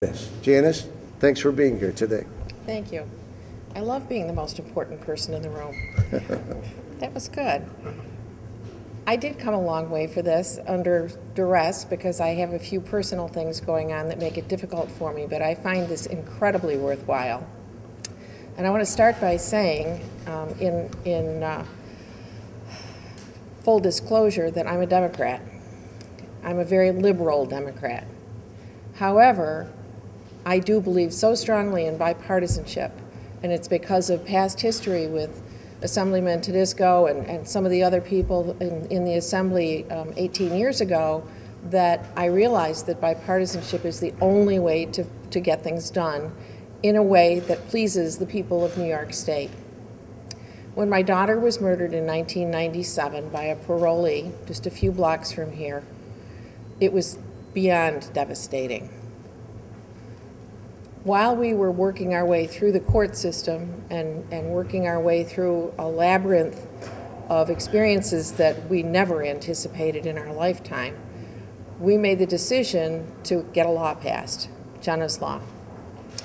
Yes. Janice, thanks for being here today. Thank you. I love being the most important person in the room. That was good. I did come a long way for this under duress because I have a few personal things going on that make it difficult for me, but I find this incredibly worthwhile. And I want to start by saying, in full disclosure, that I'm a Democrat. I'm a very liberal Democrat. However, I do believe so strongly in bipartisanship, and it's because of past history with Assemblyman Tedesco and some of the other people in the Assembly 18 years ago that I realized that bipartisanship is the only way to get things done in a way that pleases the people of New York State. When my daughter was murdered in 1997 by a parolee just a few blocks from here, it was beyond devastating. While we were working our way through the court system and working our way through a labyrinth of experiences that we never anticipated in our lifetime, we made the decision to get a law passed, Jenna's Law.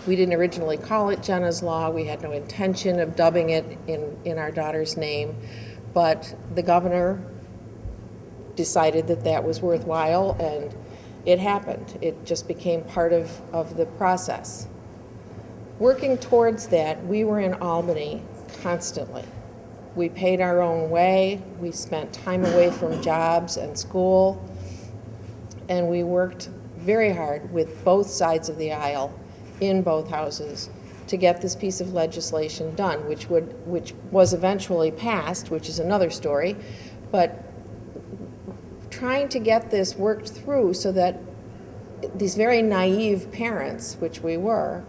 We didn't originally call it Jenna's Law. We had no intention of dubbing it in our daughter's name, but the governor decided that that was worthwhile, and it happened. It just became part of the process. Working towards that, we were in Albany constantly. We paid our own way. We spent time away from jobs and school, and we worked very hard with both sides of the aisle in both houses to get this piece of legislation done, which was eventually passed, which is another story, but trying to get this worked through so that these very naive parents, which we were,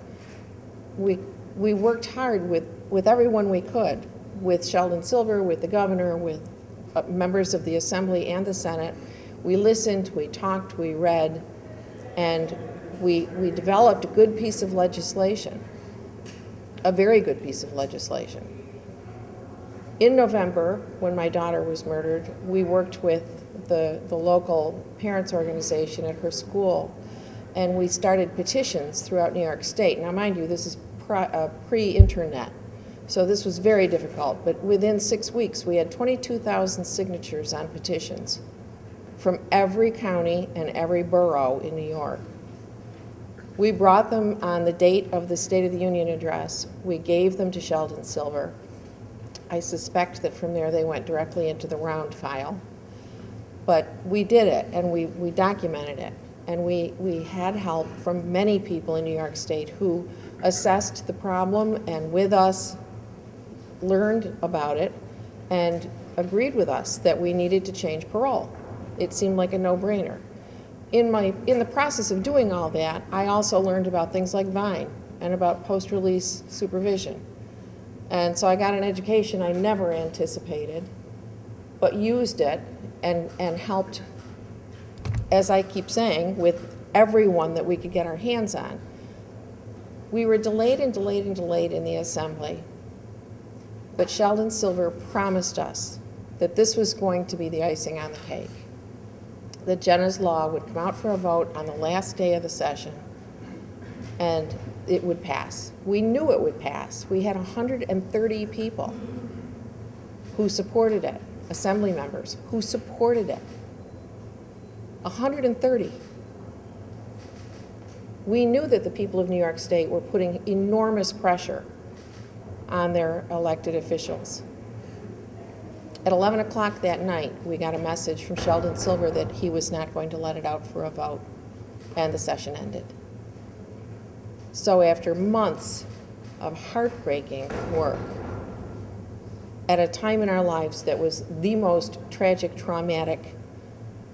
we worked hard with everyone we could, with Sheldon Silver, with the governor, with members of the Assembly and the Senate. We listened, we talked, we read, and we developed a good piece of legislation, a very good piece of legislation. In November, when my daughter was murdered, we worked with the local parents organization at her school, and we started petitions throughout New York State. Now, mind you, this is pre-internet, so this was very difficult, but within 6 weeks, we had 22,000 signatures on petitions from every county and every borough in New York. We brought them on the date of the State of the Union address. We gave them to Sheldon Silver. I suspect that from there they went directly into the round file. But we did it, and we documented it. And we had help from many people in New York State who assessed the problem and with us learned about it and agreed with us that we needed to change parole. It seemed like a no-brainer. In the process of doing all that, I also learned about things like Vine and about post-release supervision. And so I got an education I never anticipated, but used it and helped, as I keep saying, with everyone that we could get our hands on. We were delayed and delayed and delayed in the Assembly, but Sheldon Silver promised us that this was going to be the icing on the cake, that Jenna's Law would come out for a vote on the last day of the session, and it would pass. We knew it would pass. We had 130 people who supported it, Assembly members who supported it. 130. We knew that the people of New York State were putting enormous pressure on their elected officials. At 11 o'clock that night, we got a message from Sheldon Silver that he was not going to let it out for a vote, and the session ended. So after months of heartbreaking work, at a time in our lives that was the most tragic, traumatic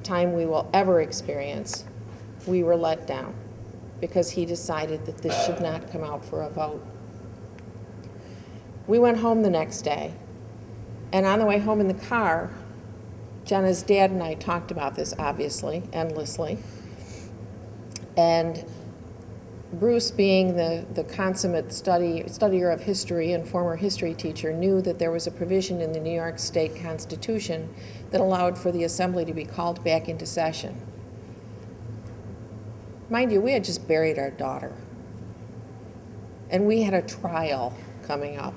time we will ever experience, we were let down because he decided that this should not come out for a vote. We went home the next day, and on the way home in the car, Jenna's dad and I talked about this, obviously, endlessly. And Bruce, being the consummate studier of history and former history teacher, knew that there was a provision in the New York State Constitution that allowed for the Assembly to be called back into session. Mind you, we had just buried our daughter. And we had a trial coming up.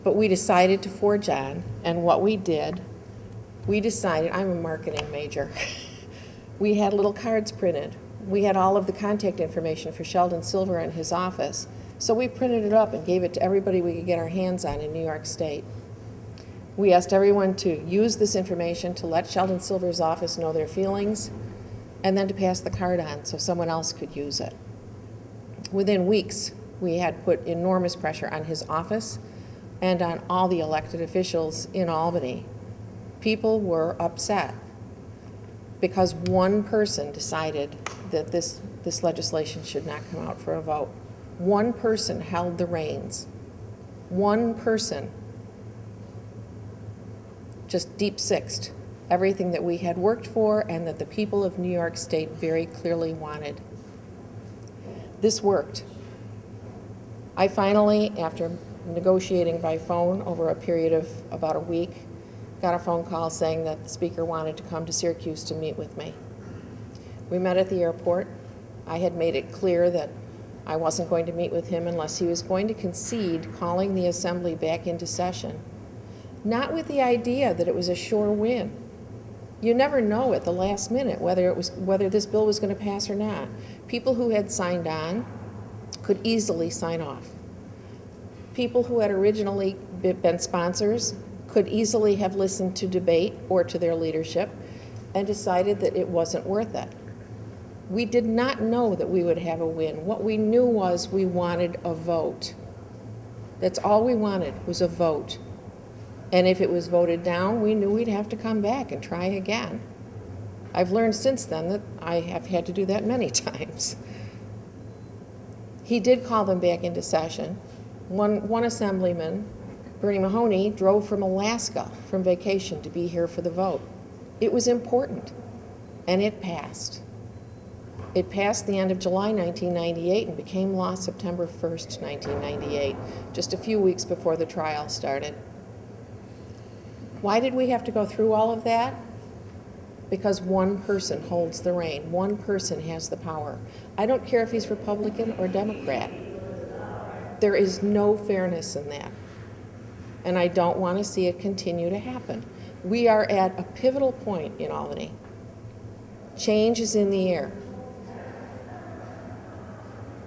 But we decided to forge on, and what we did, we decided, I'm a marketing major. We had little cards printed. We had all of the contact information for Sheldon Silver in his office. So we printed it up and gave it to everybody we could get our hands on in New York State. We asked everyone to use this information to let Sheldon Silver's office know their feelings, and then to pass the card on so someone else could use it. Within weeks, we had put enormous pressure on his office and on all the elected officials in Albany. People were upset because one person decided that this legislation should not come out for a vote. One person held the reins. One person just deep-sixed everything that we had worked for and that the people of New York State very clearly wanted. This worked. I finally, after negotiating by phone over a period of about a week, got a phone call saying that the speaker wanted to come to Syracuse to meet with me. We met at the airport. I had made it clear that I wasn't going to meet with him unless he was going to concede calling the assembly back into session. Not with the idea that it was a sure win. You never know at the last minute whether this bill was going to pass or not. People who had signed on could easily sign off. People who had originally been sponsors could easily have listened to debate or to their leadership and decided that it wasn't worth it. We did not know that we would have a win. What we knew was we wanted a vote. That's all we wanted, was a vote. And if it was voted down, we knew we'd have to come back and try again. I've learned since then that I have had to do that many times. He did call them back into session. One assemblyman, Bernie Mahoney, drove from Alaska from vacation to be here for the vote. It was important, and it passed. It passed the end of July 1998 and became law September 1st, 1998, just a few weeks before the trial started. Why did we have to go through all of that? Because one person holds the rein. One person has the power. I don't care if he's Republican or Democrat. There is no fairness in that. And I don't want to see it continue to happen. We are at a pivotal point in Albany. Change is in the air.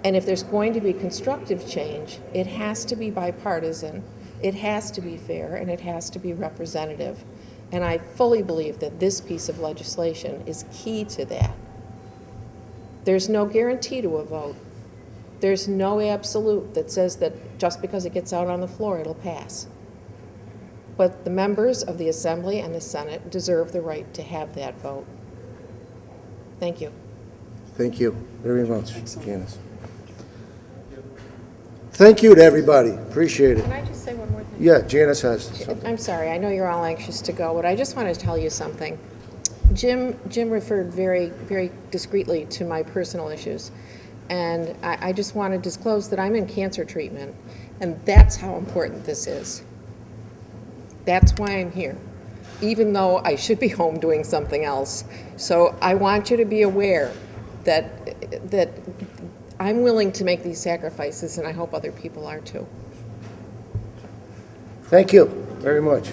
And if there's going to be constructive change, it has to be bipartisan, it has to be fair, and it has to be representative. And I fully believe that this piece of legislation is key to that. There's no guarantee to a vote. There's no absolute that says that just because it gets out on the floor, it'll pass. But the members of the Assembly and the Senate deserve the right to have that vote. Thank you. Thank you very much, Janice. Thank you to everybody. Appreciate it. Can I just say one more thing? Yeah, Janice has something. I'm sorry, I know you're all anxious to go, but I just want to tell you something. Jim referred very, very discreetly to my personal issues, and I just want to disclose that I'm in cancer treatment, and that's how important this is. That's why I'm here, even though I should be home doing something else. So I want you to be aware that I'm willing to make these sacrifices, and I hope other people are too. Thank you very much.